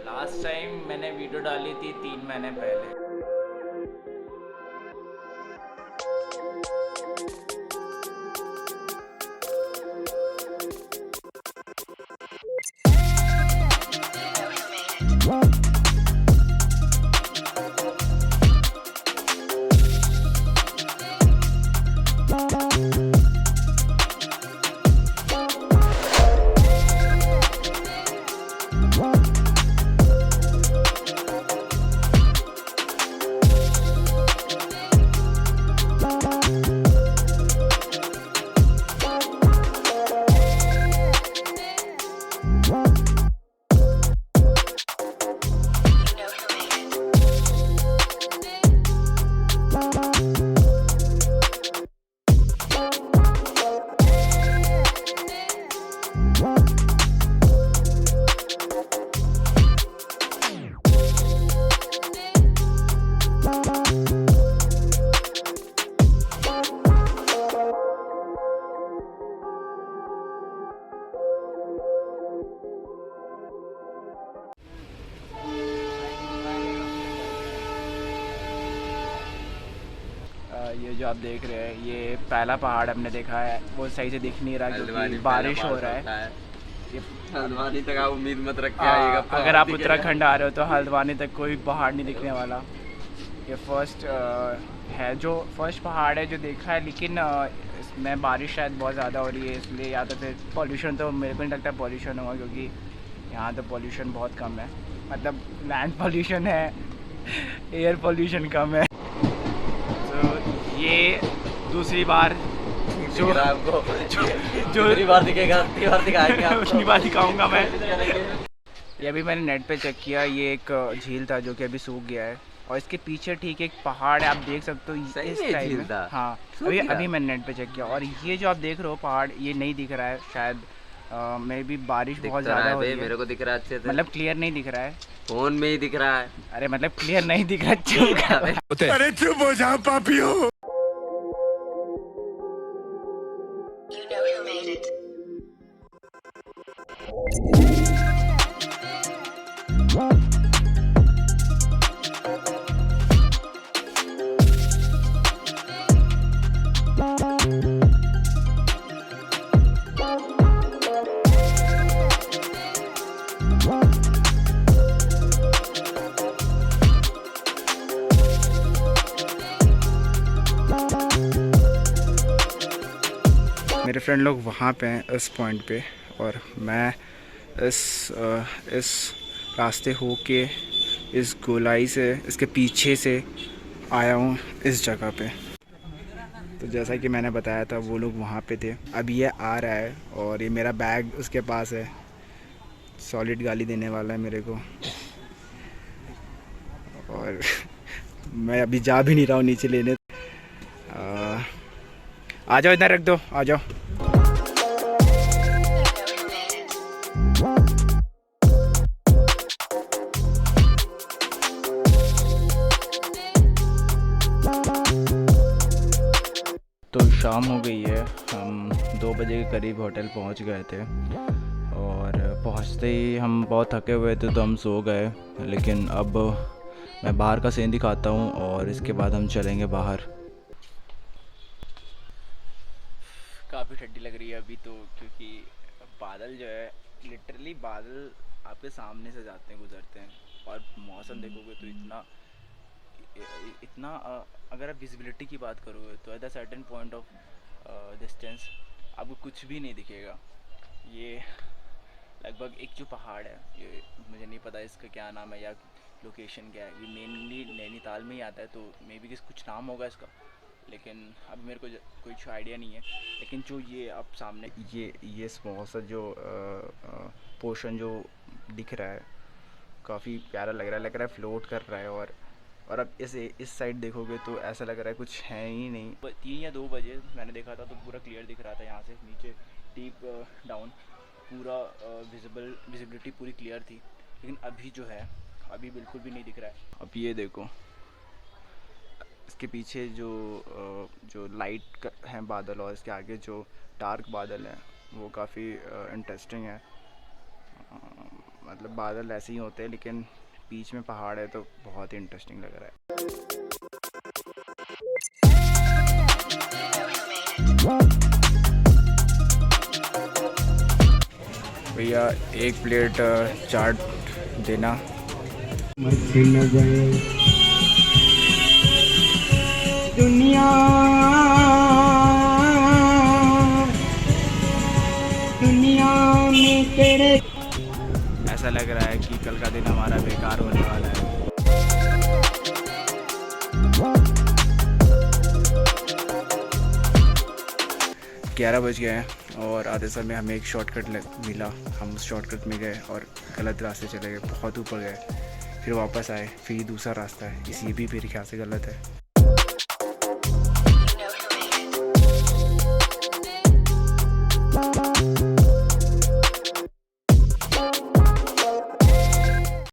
Last time मैंने video डाली थी 3 महीने पहले। ये जो आप देख रहे हैं ये पहला पहाड़ हमने देखा है, वो सही से दिख नहीं रहा क्योंकि बारिश हो रहा है। ये हल्द्वानी तक आप उम्मीद मत रख के आइएगा। अगर आप उत्तराखंड आ रहे हो तो हल्द्वानी तक कोई पहाड़ नहीं दिखने वाला। ये फर्स्ट है जो फर्स्ट पहाड़ है जो देखा है, लेकिन इसमें बारिश शायद बहुत ज़्यादा हो रही है इसलिए, या तो फिर पॉल्यूशन, तो मेरे को नहीं लगता पॉल्यूशन होगा क्योंकि यहाँ तो पॉल्यूशन बहुत कम है। मतलब लैंड पॉल्यूशन है, एयर पॉल्यूशन कम है। ये दूसरी बार जो दूसरी बार दिखेगा, दूसरी बार दिखाऊंगा मैं। ये अभी मैंने नेट पे चेक किया, ये एक झील था जो कि अभी सूख गया है और इसके पीछे ठीक एक पहाड़ है, आप देख सकते हो इस टाइप में। हाँ अभी मैंने नेट पे चेक किया और ये जो आप देख रहे हो पहाड़ ये नहीं दिख रहा है शायद, मे भी बारिश बहुत ज़्यादा हो रही है। मेरे को दिख रहा है अच्छे से, मतलब क्लियर नहीं दिख रहा है, फोन में ही दिख रहा है। अरे मतलब क्लियर नहीं दिख रहा है। अरे चुप हो जा पापियो। मेरे फ्रेंड लोग वहाँ पे हैं इस पॉइंट पे और मैं इस रास्ते हो के इस गोलाई से इसके पीछे से आया हूँ इस जगह पे। तो जैसा कि मैंने बताया था वो लोग वहाँ पे थे, अब ये आ रहा है और ये मेरा बैग उसके पास है, सॉलिड गाली देने वाला है मेरे को। और मैं अभी जा भी नहीं रहा हूँ नीचे लेने। आ जाओ, इधर रख दो, आ जाओ। तो शाम हो गई है, हम 2 बजे के करीब होटल पहुंच गए थे और पहुंचते ही हम बहुत थके हुए थे तो हम सो गए। लेकिन अब मैं बाहर का सीन दिखाता हूं और इसके बाद हम चलेंगे बाहर। काफ़ी ठंडी लग रही है अभी तो, क्योंकि बादल जो है लिटरली बादल आपके सामने से जाते हैं, गुजरते हैं। और मौसम देखोगे तो इतना अगर आप विजिबिलिटी की बात करोगे तो at the certain point of distance आपको कुछ भी नहीं दिखेगा। ये लगभग एक जो पहाड़ है, ये मुझे नहीं पता इसका क्या नाम है या लोकेशन क्या है। ये मेनली नैनीताल में ही आता है, तो मे बी कुछ नाम होगा इसका, लेकिन अभी मेरे को कुछ आइडिया नहीं है। लेकिन जो ये आप सामने ये स्मॉल सा जो पोर्शन जो दिख रहा है काफ़ी प्यारा लग रहा है फ्लोट कर रहा है। और अब इस साइड देखोगे तो ऐसा लग रहा है कुछ है ही नहीं। 3 या 2 बजे मैंने देखा था तो पूरा क्लियर दिख रहा था, यहाँ से नीचे डीप डाउन पूरा विजिबिलिटी पूरी क्लियर थी। लेकिन अभी जो है अभी बिल्कुल भी नहीं दिख रहा है। अब ये देखो इसके पीछे जो लाइट है बादल और इसके आगे जो डार्क बादल हैं वो काफ़ी इंटरेस्टिंग है। मतलब बादल ऐसे ही होते हैं लेकिन बीच में पहाड़ है तो बहुत ही इंटरेस्टिंग लग रहा है। भैया 1 प्लेट चाट देना। दुनिया में तेरे ऐसा लग रहा है कि कल का दिन हमारा बेकार होने वाला है। 11 बज गए हैं और आधे समय हमें एक शॉर्टकट मिला। हम उस शॉर्टकट में गए और गलत रास्ते चले गए, बहुत ऊपर गए, फिर वापस आए, फिर दूसरा रास्ता है, इसी भी मेरे ख्याल से गलत है।